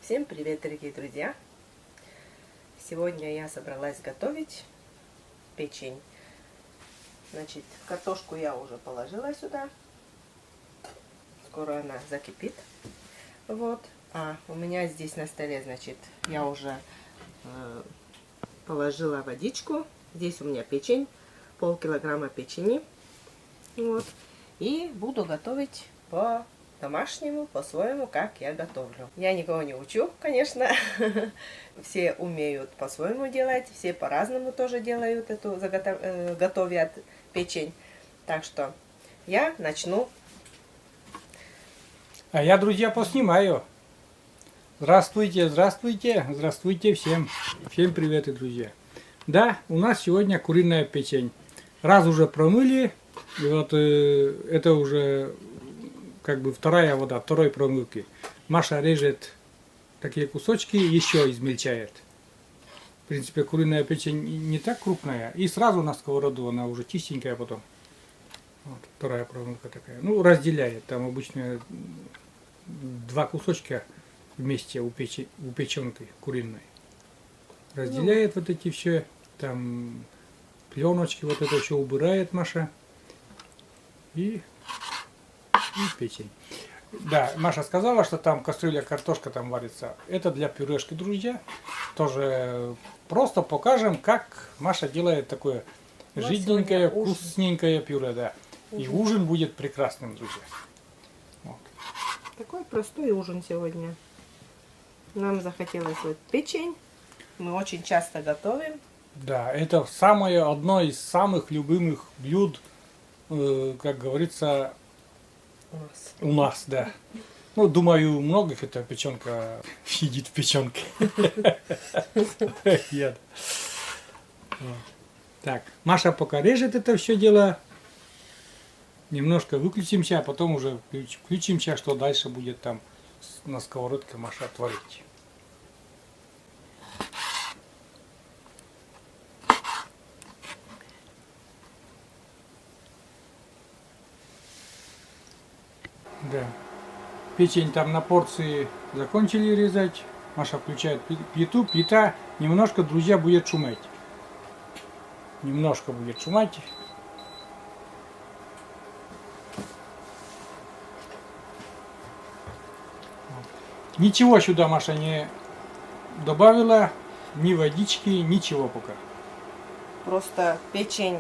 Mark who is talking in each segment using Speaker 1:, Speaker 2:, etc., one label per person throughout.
Speaker 1: Всем привет, дорогие друзья! Сегодня я собралась готовить печень. Значит, картошку я уже положила сюда. Скоро она закипит. Вот. А у меня здесь на столе, значит, я уже положила водичку. Здесь у меня печень, полкилограмма печени. Вот. И буду готовить по-домашнему, по-своему, как я готовлю. Я никого не учу, конечно. Все умеют по-своему делать, все по-разному тоже делают готовят печень. Так что я начну.
Speaker 2: А я, друзья, поснимаю. Здравствуйте, здравствуйте, здравствуйте всем. Всем привет, друзья. Да, у нас сегодня куриная печень. Раз уже промыли, и вот это уже как бы вторая вода, второй промывки. Маша режет такие кусочки, еще измельчает. В принципе, куриная печень не так крупная. И сразу на сковороду она уже чистенькая потом. Вот, вторая промывка такая. Ну, разделяет. Там обычно два кусочка вместе у печенки куриной. Разделяет вот эти все. Там пленочки, вот это все убирает Маша. И печень. Да, Маша сказала, что там кастрюля, картошка там варится. Это для пюрешки, друзья. Тоже просто покажем, как Маша делает такое жиденькое, вкусненькое пюре, да. И ужин будет прекрасным, друзья. Вот.
Speaker 1: Такой простой ужин сегодня. Нам захотелось вот печень. Мы очень часто готовим.
Speaker 2: Да, это одно из самых любимых блюд, как говорится, у нас, да. Ну, думаю, у многих эта печенка сидит в печенке. Так, Маша пока режет это все дело. Немножко выключимся, а потом уже включимся, что дальше будет там на сковородке Маша творить. Да. Печень там на порции закончили резать. Маша включает плиту. Плита немножко, друзья, будет шуметь. Немножко будет шуметь. Ничего сюда Маша не добавила. Ни водички, ничего пока.
Speaker 1: Просто печень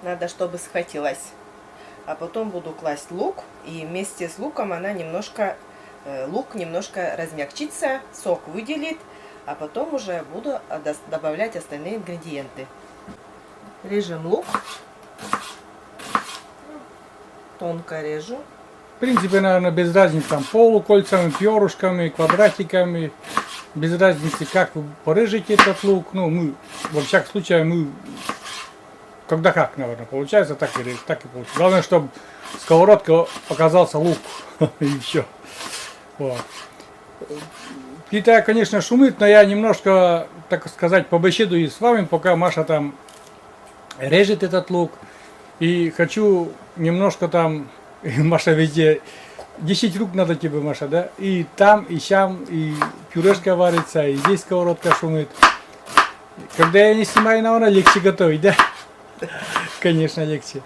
Speaker 1: надо, чтобы схватилась. А потом буду класть лук, и вместе с луком лук немножко размягчится, сок выделит, а потом уже буду добавлять остальные ингредиенты. Режем лук, тонко режу.
Speaker 2: В принципе, наверное, без разницы, там полукольцами, перышками, квадратиками, без разницы, как вы порежете этот лук. Ну, мы, во всяком случае, когда как, наверное, получается, так и получается. Главное, чтобы сковородка оказался лук. И все. Вот. Плита, конечно, шумит, но я немножко, так сказать, побеседую с вами, пока Маша там режет этот лук. И хочу немножко там, Маша везде, 10 рук надо тебе, Маша, да? И там, и сям, и пюрешка варится, и здесь сковородка шумит. Когда я не снимаю, наверное, легче готовить, да? Конечно, легче.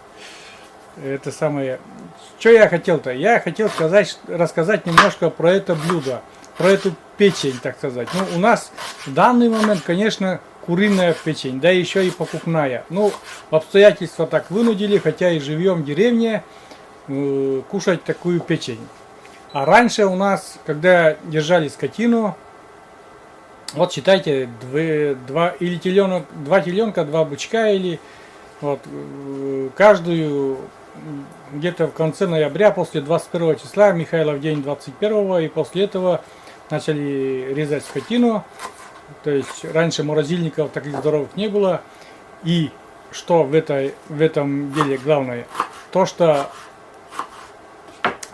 Speaker 2: Это самое. Что я хотел-то? Я хотел рассказать немножко про это блюдо, про эту печень, так сказать. Ну, у нас в данный момент, конечно, куриная печень, да еще и покупная. Ну, обстоятельства так вынудили, хотя и живем в деревне, кушать такую печень. А раньше у нас, когда держали скотину, вот считайте, два теленка, два бычка или вот, каждую где-то в конце ноября, после 21 числа, Михайлов день 21, и после этого начали резать скотину. То есть раньше морозильников таких здоровых не было. И что в этом деле главное? То, что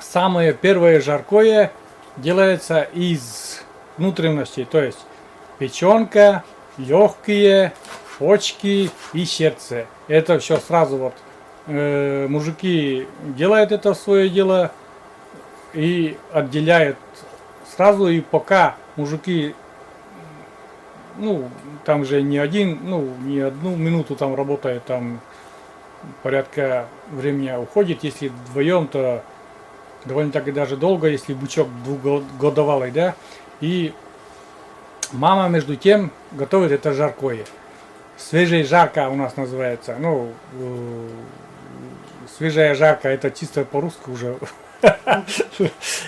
Speaker 2: самое первое жаркое делается из внутренностей. То есть печенка, легкие, почки и сердце. Это все сразу вот мужики делают это свое дело и отделяют сразу, и пока мужики, ну, там же не не одну минуту там работает, там порядка времени уходит, если вдвоем, то довольно так и даже долго, если бычок двухгодовалый, да, и мама между тем готовит это жаркое. Свежая жарка у нас называется, ну, свежая жарка, это чисто по-русски уже.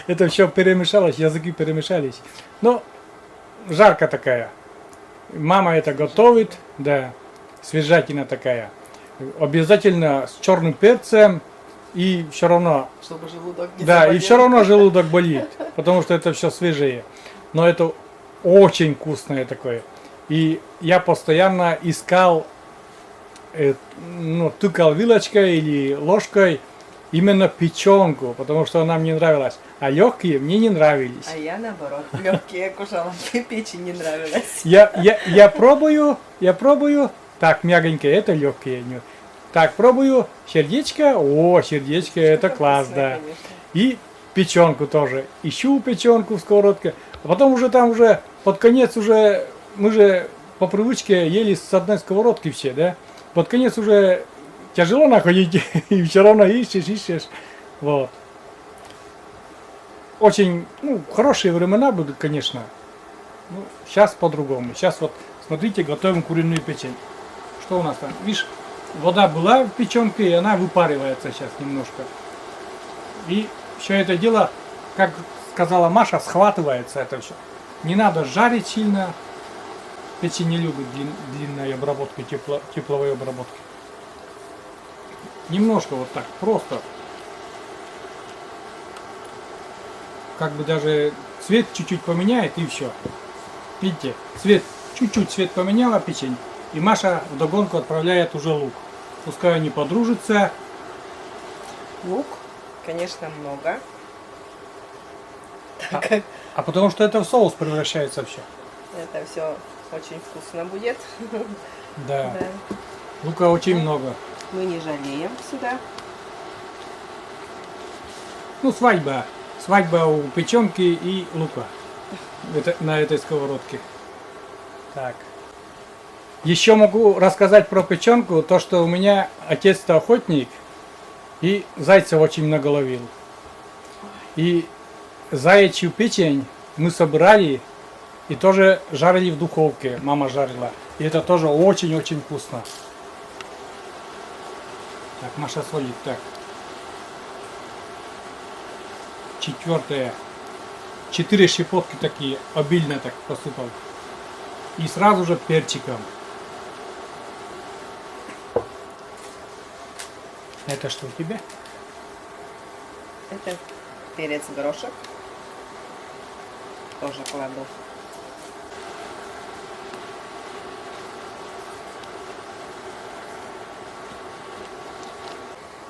Speaker 2: Это все перемешалось, языки перемешались. Но жарка такая. Мама это готовит, да, свежатина такая. Обязательно с черным перцем, и все равно.
Speaker 1: Чтобы желудок не
Speaker 2: Да,
Speaker 1: заболел.
Speaker 2: и все равно желудок болит, потому что это все свежее. Но это очень вкусное такое. И я постоянно искал, тыкал вилочкой или ложкой именно печенку, потому что она мне нравилась. А легкие мне не нравились.
Speaker 1: А я наоборот, легкие кушала, печень не нравилась.
Speaker 2: Я пробую, так, мягонькое, это легкие. Так, пробую, сердечко, сердечко, это класс, да.
Speaker 1: Конечно.
Speaker 2: И печенку тоже. Ищу печенку в сковородке. А потом уже там уже под конец уже, мы же по привычке ели с одной сковородки все, да? Под конец уже тяжело находить, и все равно ищешь. Вот. Очень, хорошие времена будут, конечно. Ну, сейчас по-другому. Сейчас вот, смотрите, готовим куриную печень. Что у нас там? Видишь, вода была в печенке, и она выпаривается сейчас немножко. И все это дело, как сказала Маша, схватывается это все. Не надо жарить сильно. Печень не любит длинной обработки, тепловой обработки. Немножко вот так, просто. Как бы даже цвет чуть-чуть поменяет, и все. Видите, чуть-чуть цвет поменяла печень, и Маша вдогонку отправляет уже лук. Пускай они подружатся.
Speaker 1: Лук, конечно, много.
Speaker 2: А потому что это в соус превращается все.
Speaker 1: Это все очень вкусно будет.
Speaker 2: Да.
Speaker 1: Да.
Speaker 2: Лука очень много.
Speaker 1: Мы не жалеем сюда.
Speaker 2: Ну, свадьба. Свадьба у печенки и лука. На этой сковородке. Так. Еще могу рассказать про печенку. То, что у меня отец-то охотник. И зайцев очень много ловил. И заячью печень мы собрали и тоже жарили в духовке. Мама жарила. И это тоже очень-очень вкусно. Так, Маша солит. Так. Четвертое. 4 щепотки такие, обильно так посыпал. И сразу же перчиком. Это что у тебя?
Speaker 1: Это перец горошек. Тоже кладу.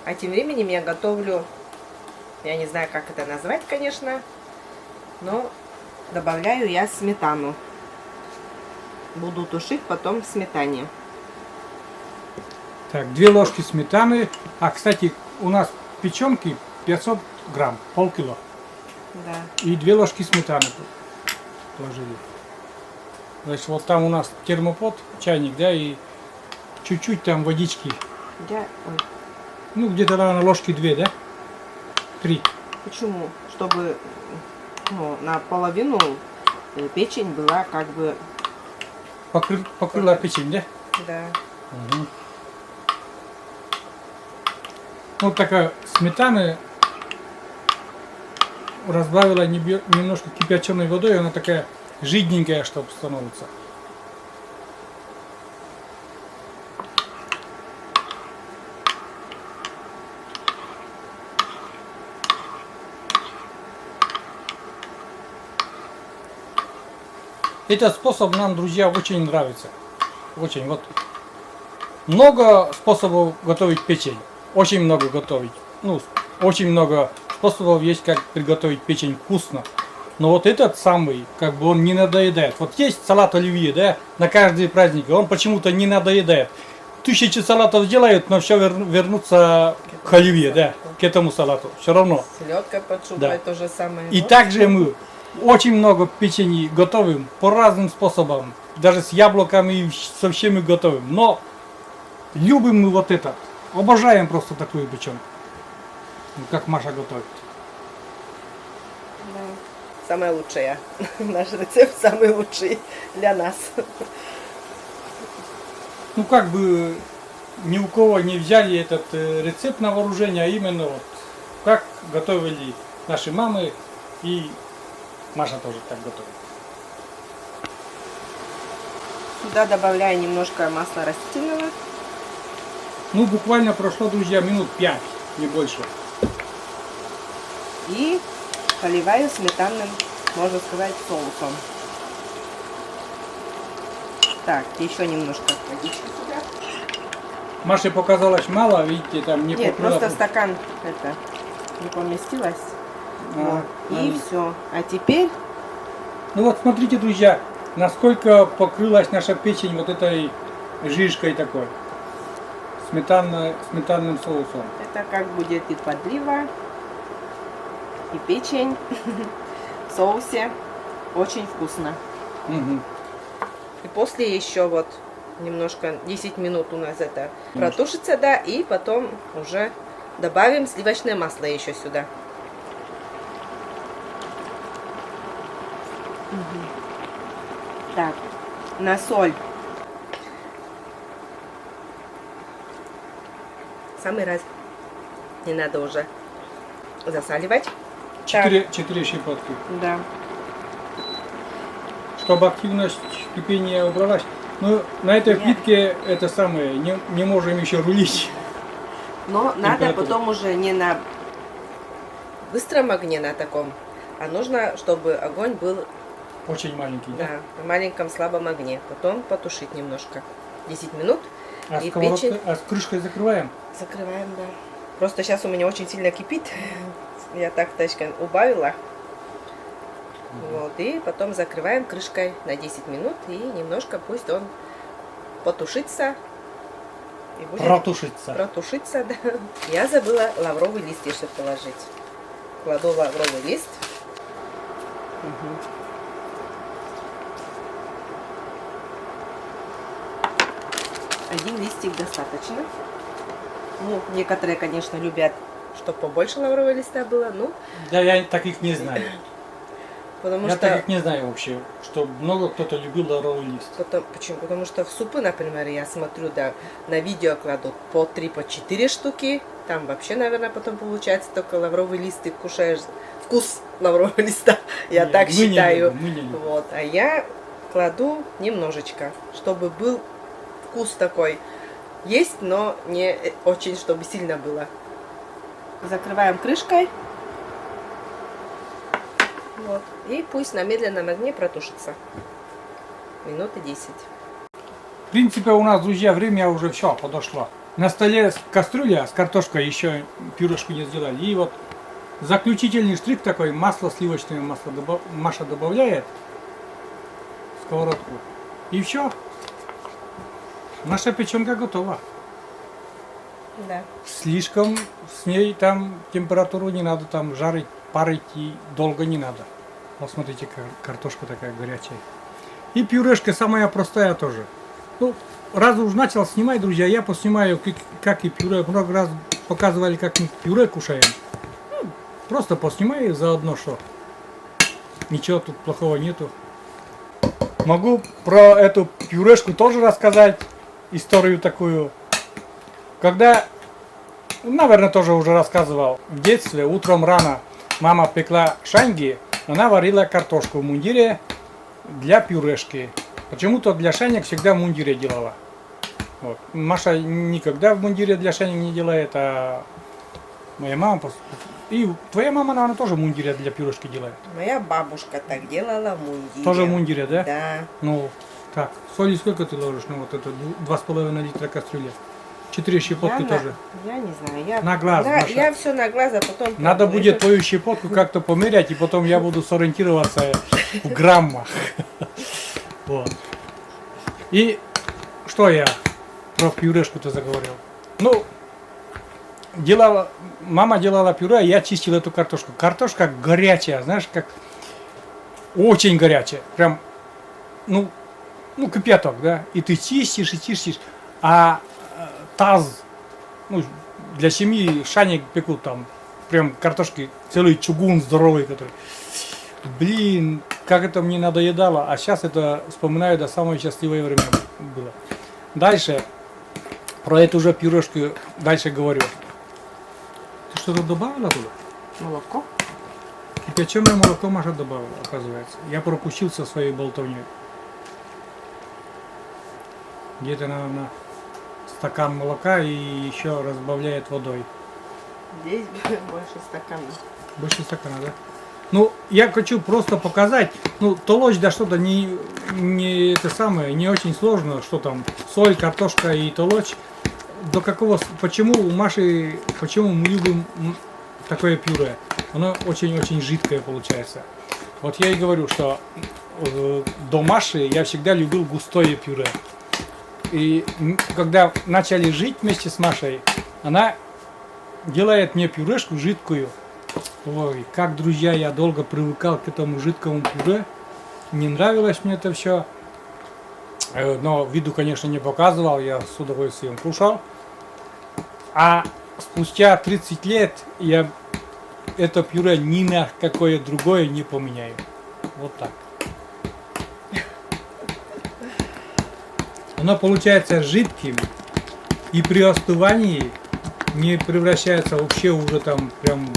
Speaker 1: А тем временем я готовлю, я не знаю, как это назвать, конечно, но добавляю я сметану. Буду тушить потом в сметане.
Speaker 2: Так, 2 ложки сметаны. А, кстати, у нас печенки 500 грамм, полкило.
Speaker 1: Да.
Speaker 2: И 2 ложки сметаны положили. Значит, вот там у нас термопод, чайник, да, и чуть-чуть там водички.
Speaker 1: Ой,
Speaker 2: Ну, где-то, наверное, ложки 2, да? 3.
Speaker 1: почему? Чтобы наполовину печень была как бы...
Speaker 2: Покрыла печень, да?
Speaker 1: Да.
Speaker 2: Угу. Вот такая сметана разбавила немножко кипяченой водой, она такая жидненькая, чтобы становится. Этот способ нам, друзья, очень нравится. Очень. Вот. Много способов готовить печень. Очень много готовить. Ну, очень много способов есть, как приготовить печень вкусно. Но вот этот самый, как бы он не надоедает. Вот есть салат оливье, да, на каждый праздник, он почему-то не надоедает. 1000 салатов сделают, но все вернутся к оливье, да, к этому салату. Все равно.
Speaker 1: Селедка под шубой
Speaker 2: Да.
Speaker 1: то же самое.
Speaker 2: И
Speaker 1: Вот.
Speaker 2: также мы очень много печенья готовим по разным способам. Даже с яблоками и со всеми готовим. Но любим мы вот это. Обожаем просто такую печенку. Ну, как Маша готовит.
Speaker 1: Да. Самая лучшая. Наш рецепт самый лучший для нас.
Speaker 2: Ну как бы ни у кого не взяли этот рецепт на вооружение, а именно вот как готовили наши мамы, и Маша тоже так готовит.
Speaker 1: Сюда добавляю немножко масла растительного.
Speaker 2: Ну буквально прошло, друзья, минут 5, не больше.
Speaker 1: И поливаю сметанным, можно сказать, соусом. Так, еще немножко водички сюда.
Speaker 2: Маше показалось мало, видите, там не
Speaker 1: Нет,
Speaker 2: покрыла.
Speaker 1: просто стакан это не поместилось.
Speaker 2: А,
Speaker 1: Вот. И все. А теперь
Speaker 2: Ну вот смотрите, друзья, насколько покрылась наша печень вот этой жижкой такой. Сметанным соусом.
Speaker 1: это как будет и подлива, и печень в соусе. Очень вкусно.
Speaker 2: Угу.
Speaker 1: И после еще вот немножко 10 минут у нас это протушится, да, и потом уже добавим сливочное масло еще сюда. Так, на соль. Самый раз. Не надо уже засаливать.
Speaker 2: 4 щепотки.
Speaker 1: Да.
Speaker 2: Чтобы активность кипения убралась. Ну, на этой
Speaker 1: Нет.
Speaker 2: плитке это самое, не можем еще рулить.
Speaker 1: Но надо
Speaker 2: Температура.
Speaker 1: потом уже не на быстром огне на таком, а нужно, чтобы огонь был,
Speaker 2: Очень маленький, да?
Speaker 1: да, на маленьком слабом огне. Потом потушить немножко. 10 минут.
Speaker 2: А
Speaker 1: И
Speaker 2: сковородкой,
Speaker 1: печень.
Speaker 2: а с крышкой закрываем?
Speaker 1: Закрываем, да. Просто сейчас у меня очень сильно кипит. Я так точка убавила. Вот, и потом закрываем крышкой на 10 минут и немножко пусть он потушится. И будет протушиться, да. Я забыла лавровый лист еще положить. Кладу лавровый лист. Один листик достаточно. Ну, некоторые, конечно, любят, чтобы побольше лаврового листа было, ну,
Speaker 2: Да, я таких не знаю.
Speaker 1: потому
Speaker 2: Я
Speaker 1: что...
Speaker 2: таких не знаю вообще, что много кто-то любил лавровый лист.
Speaker 1: Почему? Потому что в супы, например, я смотрю, да, на видео кладут по 3, по 4 штуки. Там вообще, наверное, потом получается только лавровый лист, ты кушаешь вкус лаврового листа. Я
Speaker 2: Нет,
Speaker 1: так
Speaker 2: мы не
Speaker 1: считаю.
Speaker 2: любим, мы не любим.
Speaker 1: Вот. А я кладу немножечко, чтобы был вкус такой. Есть, но не очень, чтобы сильно было. Закрываем крышкой. Вот. И пусть на медленном огне протушится. Минуты 10.
Speaker 2: В принципе, у нас, друзья, время уже все подошло. На столе кастрюля с картошкой, еще пюрешку не сделали. И вот заключительный штрих такой, масло, сливочное масло Маша добавляет в сковородку. И все. Наша печенка готова.
Speaker 1: Да.
Speaker 2: Слишком с ней там температуру не надо там жарить, парить и долго не надо. Вот смотрите, картошка такая горячая. И пюрешка самая простая тоже. Ну, раз уж начал снимать, друзья, я поснимаю, как и пюре. Много раз показывали, как мы пюре кушаем. Ну, просто поснимаю заодно, что ничего тут плохого нету. Могу про эту пюрешку тоже рассказать, историю такую. Когда, наверное, тоже уже рассказывал, в детстве утром рано мама пекла шанги, она варила картошку в мундире для пюрешки. Почему-то для шанек всегда в мундире делала. Вот. Маша никогда в мундире для шанек не делает, а моя мама... И твоя мама, наверное, тоже в мундире для пюрешки делает.
Speaker 1: Моя бабушка так делала в мундире.
Speaker 2: Тоже в мундире, да?
Speaker 1: Да.
Speaker 2: Ну, так. Соли сколько ты ложишь на вот эту 2,5 литра кастрюли? 4 щепотки тоже.
Speaker 1: Я не знаю. Я,
Speaker 2: На глаз, Маша.
Speaker 1: я все на глаз, а потом...
Speaker 2: Надо
Speaker 1: пробую.
Speaker 2: будет твою щепотку как-то померять, и потом я буду сориентироваться в граммах. Вот. И что я про пюрешку-то заговорил? Ну, мама делала пюре, а я чистил эту картошку. Картошка горячая, знаешь, как очень горячая, прям, ну кипяток, да, и ты чистишь, а таз, ну, для семьи шаник пекут там, прям картошки, целый чугун здоровый, который, блин, как это мне надоедало, а сейчас это вспоминаю, до самое счастливое время было. Дальше, про эту же пюрешку, дальше говорю. Ты что-то добавила туда?
Speaker 1: Молоко.
Speaker 2: Кипяченое молоко Маша добавила, оказывается. Я пропустил со своей болтовней. Где-то, наверное, стакан молока и еще разбавляет водой.
Speaker 1: Здесь больше стакана.
Speaker 2: Больше стакана, да? Ну, я хочу просто показать, ну, толочь, да, что-то не это самое, не очень сложно, что там, соль, картошка и толочь. До какого, почему у Маши, почему мы любим такое пюре? Оно очень-очень жидкое получается. Вот я и говорю, что до Маши я всегда любил густое пюре. И когда начали жить вместе с Машей, она делает мне пюрешку жидкую. Ой, как, друзья, я долго привыкал к этому жидкому пюре. Не нравилось мне это все. Но виду, конечно, не показывал, я с удовольствием кушал. А спустя 30 лет я это пюре ни на какое другое не поменяю. Вот так. Оно получается жидким и при остывании не превращается вообще уже там прям...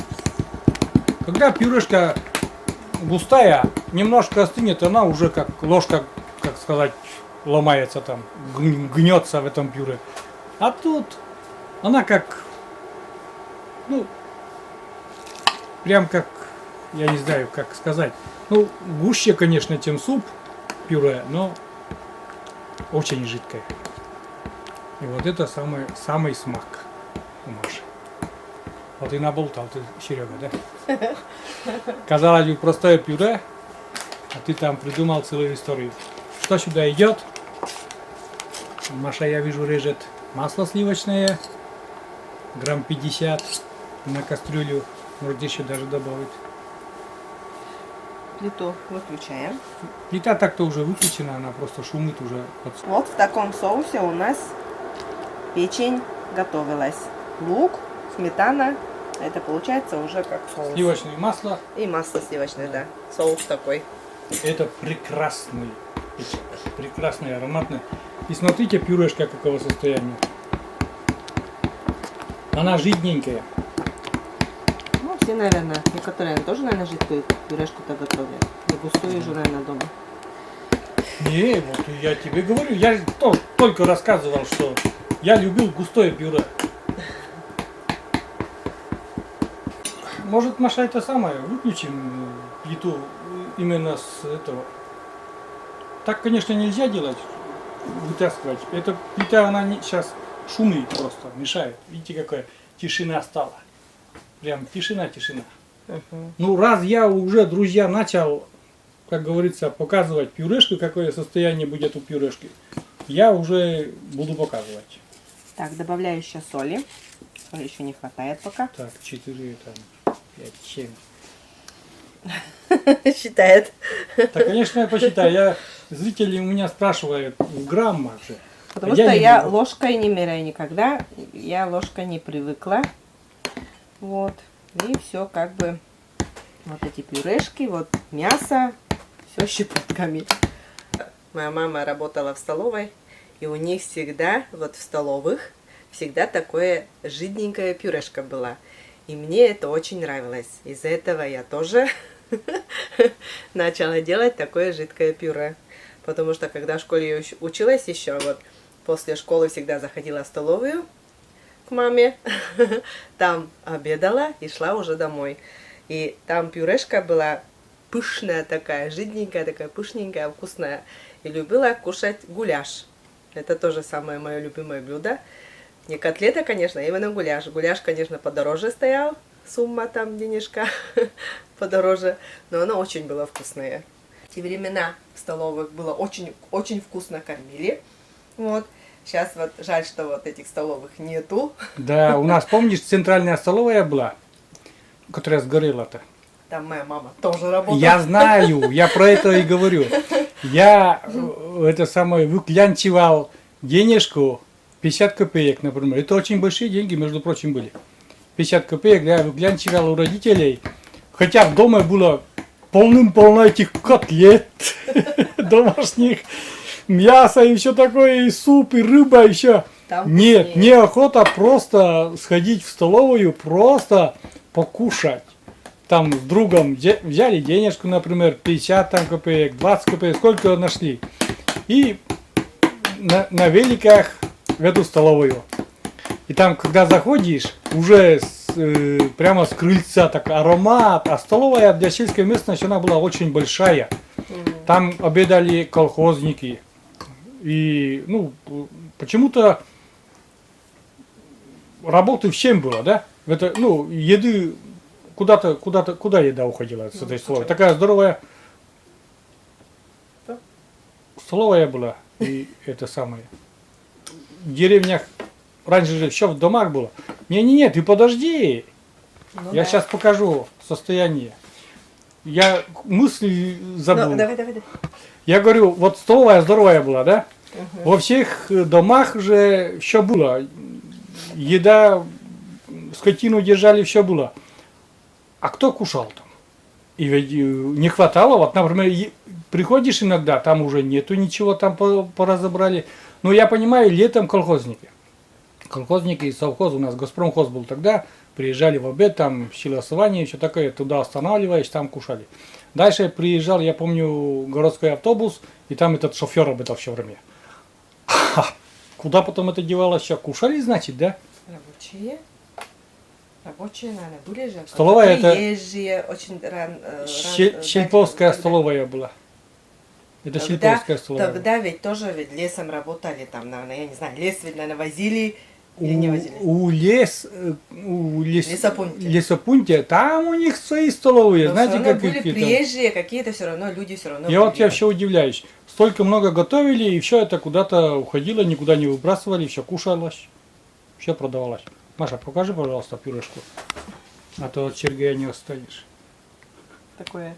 Speaker 2: Когда пюрешка густая, немножко остынет, она уже как ложка, как сказать, ломается там, гнется в этом пюре. А тут она как, ну, прям как, я не знаю, как сказать. Ну, гуще, конечно, чем суп, пюре, но очень жидкое. И вот это самый смак у Маши. Вот и наболтал ты, Серега, да? Казалось бы, простое пюре, а ты там придумал целую историю. Что сюда идет? Маша, я вижу, режет масло сливочное, грамм 50 на кастрюлю. Может, еще даже добавить.
Speaker 1: Плиту выключаем.
Speaker 2: Плита так-то уже выключена, она просто шумит уже.
Speaker 1: Вот в таком соусе у нас печень готовилась. Лук, сметана. Это получается уже как соус.
Speaker 2: Сливочное масло.
Speaker 1: И масло сливочное, да. Соус такой.
Speaker 2: Это прекрасный, прекрасный, ароматный. И смотрите, пюрешка какого состояния. Она жидненькая.
Speaker 1: Ну, все, наверное, некоторые тоже, наверное, жидкую пюрешку-то готовят. И густую уже, наверное, дома.
Speaker 2: Не, вот я тебе говорю, я только рассказывал, что я любил густое пюре. Может, Маша, это самое, выключим плиту именно с этого. Так, конечно, нельзя делать, вытаскивать. Эта плита, она сейчас шумит просто, мешает. Видите, какая тишина стала. Прям тишина. Ну, раз я уже, друзья, начал, как говорится, показывать пюрешку, какое состояние будет у пюрешки, я уже буду показывать.
Speaker 1: Так, добавляю еще соли. Соли еще не хватает пока.
Speaker 2: Так, 4, там, 5, 7.
Speaker 1: Считает.
Speaker 2: Так, конечно, я посчитаю. Зрители у меня спрашивают в граммах же.
Speaker 1: Потому что я ложкой не меряю никогда. Я ложкой не привыкла. Вот. И все как бы вот эти пюрешки, вот мясо, все щепотками. Моя мама работала в столовой, и у них всегда, вот в столовых, всегда такое жидненькое пюрешка была. И мне это очень нравилось. Из-за этого я тоже начала делать такое жидкое пюре. Потому что когда в школе училась еще, вот после школы всегда заходила в столовую к маме, там обедала и шла уже домой. И там пюрешка была пышная такая, жидненькая, такая пышненькая, вкусная. И любила кушать гуляш. Это тоже самое мое любимое блюдо. Не котлета, конечно, а именно гуляш. Гуляш, конечно, подороже стоял, сумма там, денежка подороже, но оно очень было вкусное. В те времена в столовых было очень вкусно кормили. Вот. Сейчас вот жаль, что вот этих столовых нету.
Speaker 2: Да, у нас, помнишь, центральная столовая была, которая сгорела-то.
Speaker 1: Там моя мама тоже работала.
Speaker 2: Я знаю, я про это и говорю. Я это самое выклянчивал денежку 50 копеек, например. Это очень большие деньги, между прочим, были. 50 копеек я выклянчивал у родителей. Хотя в доме было полным-полно этих котлет домашних, мяса и все такое, и суп, и рыба, и все.
Speaker 1: Там
Speaker 2: Нет,
Speaker 1: вкуснее.
Speaker 2: неохота просто сходить в столовую, просто покушать. Там с другом взяли денежку, например, 50 там, копеек, 20 копеек, сколько нашли. И на великах в эту столовую. И там, когда заходишь, уже прямо с крыльца так аромат. А столовая для сельской местности она была очень большая. Там обедали колхозники. И, ну, почему-то работы всем было, да? Это, ну, еды куда еда уходила с этой столовой? Такая здоровая
Speaker 1: Да.
Speaker 2: столовая была. И это самое. В деревнях раньше же все в домах было. Не, ты подожди.
Speaker 1: Ну
Speaker 2: Я
Speaker 1: да.
Speaker 2: сейчас покажу состояние. Я мысли забыл.
Speaker 1: Ну, давай.
Speaker 2: Я говорю, вот столовая здоровая была, да? Во всех домах же все было. Еда, скотину держали, все было. А кто кушал там? И ведь не хватало. Вот, например, приходишь иногда, там уже нету ничего, там поразобрали. Но я понимаю, летом колхозники. Колхозники из совхоза, у нас Госпромхоз был тогда, приезжали в обед, там силосование, все такое, туда останавливаешь, там кушали. Дальше приезжал, я помню, городской автобус, и там этот шофер обедал все время. Куда потом это девалось? Все кушали, значит, да?
Speaker 1: Рабочие, наверное, были же.
Speaker 2: Столовая это...
Speaker 1: Приезжие, очень
Speaker 2: Щельповская столовая была. Это Щельповская столовая.
Speaker 1: Тогда ведь тоже ведь лесом работали, там, наверное, я не знаю, лес ведь, наверное, возили или не возили?
Speaker 2: У
Speaker 1: Лесопунктия.
Speaker 2: Лесопунктия, там у них свои столовые,
Speaker 1: Но
Speaker 2: знаете,
Speaker 1: все равно
Speaker 2: как
Speaker 1: были
Speaker 2: какие-то.
Speaker 1: приезжие какие-то, все равно люди все равно
Speaker 2: Я вот
Speaker 1: были.
Speaker 2: я все удивляюсь. Столько много готовили, и все это куда-то уходило, никуда не выбрасывали, все кушалось, все продавалось. Маша, покажи, пожалуйста, пюрешку. А то от Сергея не останешь.
Speaker 1: Такое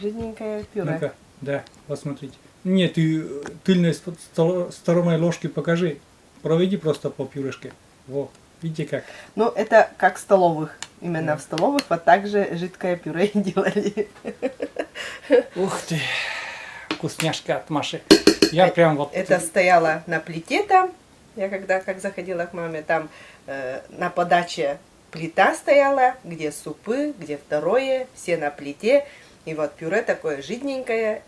Speaker 1: жиденькое пюре.
Speaker 2: Ну-ка, да, посмотрите. Нет, ты тыльной стороной ложки покажи. Проведи просто по пюрешке. Во, видите как.
Speaker 1: Ну, это как в столовых. Именно
Speaker 2: Да.
Speaker 1: в столовых вот так же жидкое пюре и делали.
Speaker 2: Ух ты, вкусняшка от Маши. Я прям вот...
Speaker 1: Это стояло на плите там. Я когда как заходила к маме, там на подаче плита стояла, где супы, где второе, все на плите. И вот пюре такое жидненькое,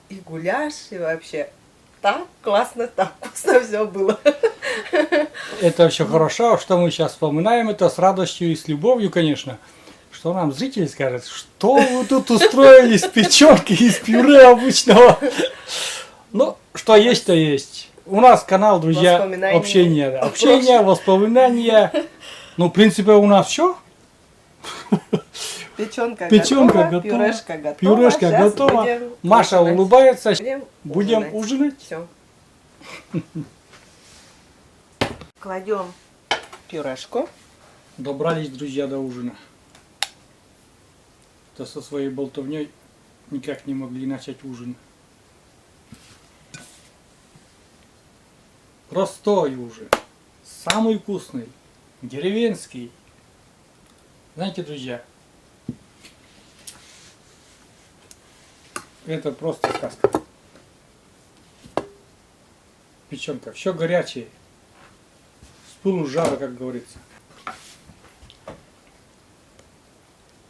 Speaker 1: и гуляш, и вообще так классно, так вкусно все было.
Speaker 2: Это все хорошо, что мы сейчас вспоминаем это с радостью и с любовью, конечно. Что нам зрители скажут, что вы тут устроили с печенки из пюре обычного. Ну, что есть, то есть. У нас канал, друзья,
Speaker 1: Воспоминания.
Speaker 2: общение, воспоминания. Ну, в принципе, у нас все.
Speaker 1: Печенка
Speaker 2: Готова,
Speaker 1: пюрешка готова.
Speaker 2: Пюрешка
Speaker 1: Щас
Speaker 2: готова.
Speaker 1: будем
Speaker 2: Маша
Speaker 1: ужинать.
Speaker 2: улыбается.
Speaker 1: Будем
Speaker 2: Будем ужинать.
Speaker 1: Все. Кладем пюрешку.
Speaker 2: Добрались, друзья, до ужина. То со своей болтовней никак не могли начать ужин. Простой ужин. Самый вкусный. Деревенский. Знаете, друзья, это просто сказка. Печенка. Все горячее. С пылу с жару, как говорится.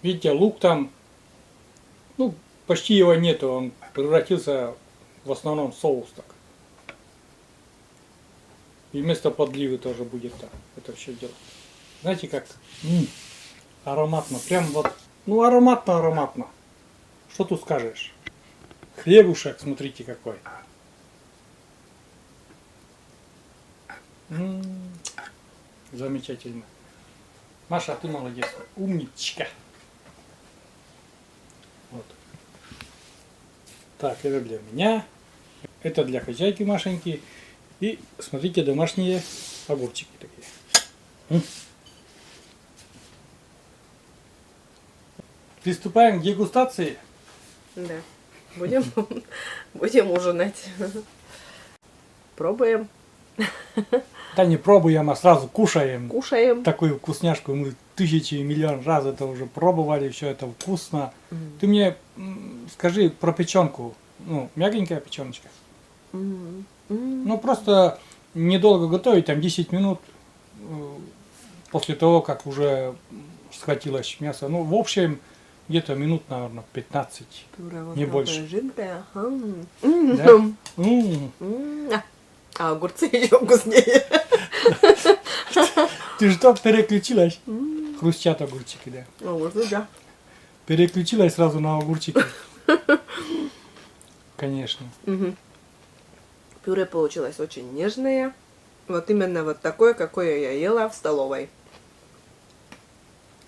Speaker 2: Видите, лук там, ну, почти его нету, он превратился в основном в соус так. И вместо подливы тоже будет так, это все дело. Знаете как? Ароматно, прям вот, ну ароматно. Что тут скажешь? Хлебушек, смотрите какой. Замечательно. Маша, ты молодец, умничка. Вот. Так, это для меня, это для хозяйки Машеньки. И смотрите, домашние огурчики такие. Приступаем к дегустации.
Speaker 1: Да. Будем ужинать. Пробуем,
Speaker 2: Да не пробуем, а сразу кушаем.
Speaker 1: кушаем.
Speaker 2: Такую вкусняшку мы тысячи и миллион раз это уже пробовали, все это вкусно. Ты мне скажи про печенку. Ну, мягенькая печеночка. Ну, просто недолго готовить, там 10 минут после того, как уже схватилось мясо. Ну, в общем, где-то минут, наверное, 15.
Speaker 1: Пюре вот
Speaker 2: Не
Speaker 1: такое
Speaker 2: больше.
Speaker 1: жидкое.
Speaker 2: Да?
Speaker 1: А огурцы еще вкуснее.
Speaker 2: Ты что, переключилась? Хрустят огурчики, да.
Speaker 1: Огурцы, да.
Speaker 2: Переключилась сразу на огурчики. Конечно.
Speaker 1: Пюре получилось очень нежное. Вот именно вот такое, какое я ела в столовой.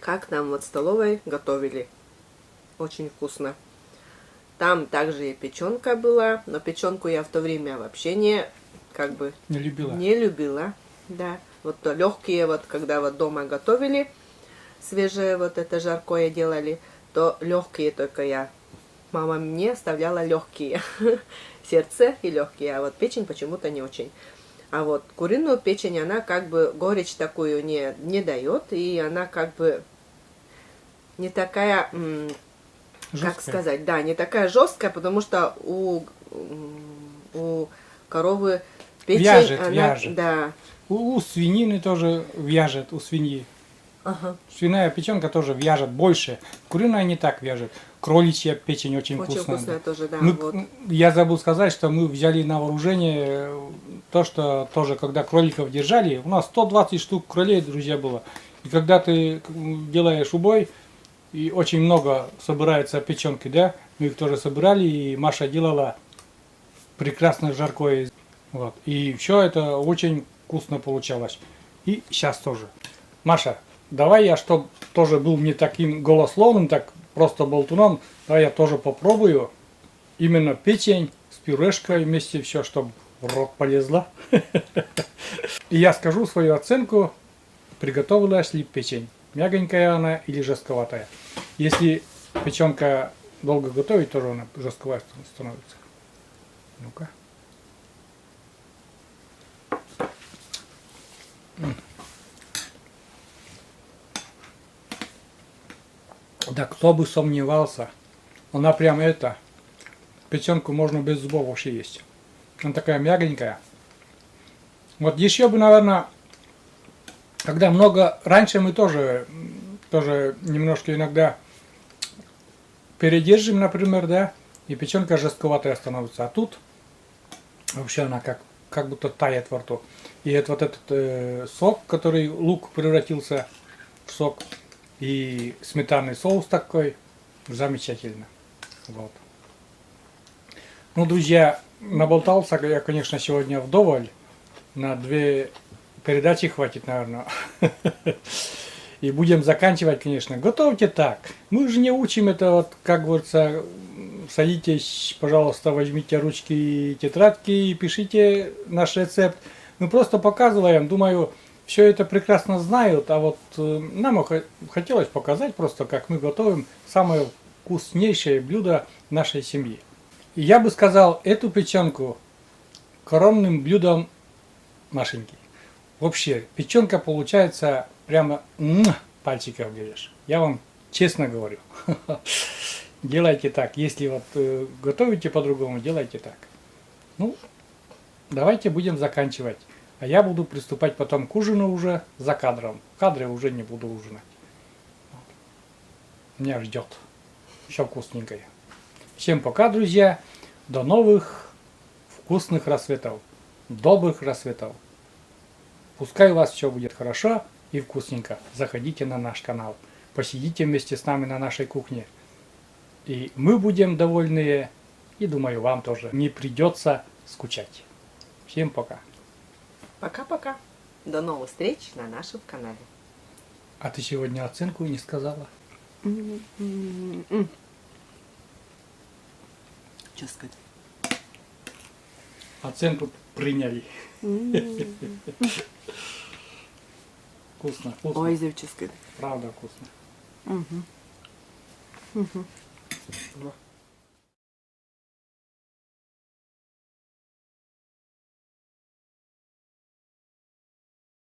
Speaker 1: Как нам вот в столовой готовили. Очень вкусно. Там также и печенка была, но печенку я в то время вообще
Speaker 2: Не любила.
Speaker 1: не любила. Да. Вот то легкие, вот когда вот дома готовили, свежее вот это жаркое делали, то легкие только я. Мама мне оставляла легкие. Сердце и легкие, а вот печень почему-то не очень. А вот куриную печень, она как бы горечь такую не дает, и она как бы не такая, как
Speaker 2: Жесткая.
Speaker 1: сказать, да, не такая жесткая, потому что у коровы печень,
Speaker 2: Вяжет,
Speaker 1: она,
Speaker 2: вяжет.
Speaker 1: да,
Speaker 2: У свинины тоже вяжет, у свиньи.
Speaker 1: ага,
Speaker 2: Свиная печенка тоже вяжет больше. Куриная не так вяжет. Кроличья печень очень
Speaker 1: очень
Speaker 2: вкусная.
Speaker 1: вкусная тоже, да,
Speaker 2: Мы-
Speaker 1: вот.
Speaker 2: Я забыл сказать, что мы взяли на вооружение то, что тоже, когда кроликов держали, у нас 120 штук кролей, друзья, было. И когда ты делаешь убой, и очень много собирается печенки, да, мы их тоже собирали, и Маша делала прекрасно жаркое. Вот. И все это очень вкусно получалось. И сейчас тоже. Маша, давай я, чтобы тоже был не таким голословным, так просто болтуном, давай я тоже попробую. Именно печень с пюрешкой вместе все, чтобы в рот полезла. И я скажу свою оценку, приготовилась ли печень. Мягенькая она или жестковатая. Если печенка долго готовить, тоже она жестковая становится. Ну-ка. Да кто бы сомневался, она прям печенку можно без зубов вообще есть. Она такая мягенькая. Вот еще бы, наверное, когда много, раньше мы тоже немножко иногда передержим, например, да, и печенка жестковатая становится. А тут вообще она как будто тает во рту. И это вот этот сок, который лук превратился в сок, и сметанный соус такой, замечательно. Вот. Ну, друзья, наболтался я, конечно, сегодня вдоволь. На 2 передачи хватит, наверное. И будем заканчивать, конечно. Готовьте так. Мы же не учим это, вот, как говорится, садитесь, пожалуйста, возьмите ручки и тетрадки и пишите наш рецепт. Мы просто показываем, думаю, все это прекрасно знают, а вот нам хотелось показать просто, как мы готовим самое вкуснейшее блюдо нашей семьи. И я бы сказал, эту печенку коронным блюдом Машеньки. Вообще, печенка получается прямо пальчиков берешь. Я вам честно говорю. Делайте так. Если вот готовите по-другому, делайте так. Ну, давайте будем заканчивать. А я буду приступать потом к ужину уже за кадром. В кадре уже не буду ужинать. Меня ждет. Все вкусненькое. Всем пока, друзья. До новых вкусных рассветов. Добрых рассветов. Пускай у вас все будет хорошо и вкусненько. Заходите на наш канал. Посидите вместе с нами на нашей кухне. И мы будем довольны. И думаю, вам тоже не придется скучать. Всем пока.
Speaker 1: Пока-пока. До новых встреч на нашем канале.
Speaker 2: А ты сегодня оценку не сказала?
Speaker 1: Что сказать?
Speaker 2: Оценку приняли. Вкусно, вкусно.
Speaker 1: Ой, девчонки.
Speaker 2: Правда вкусно.
Speaker 1: Ну.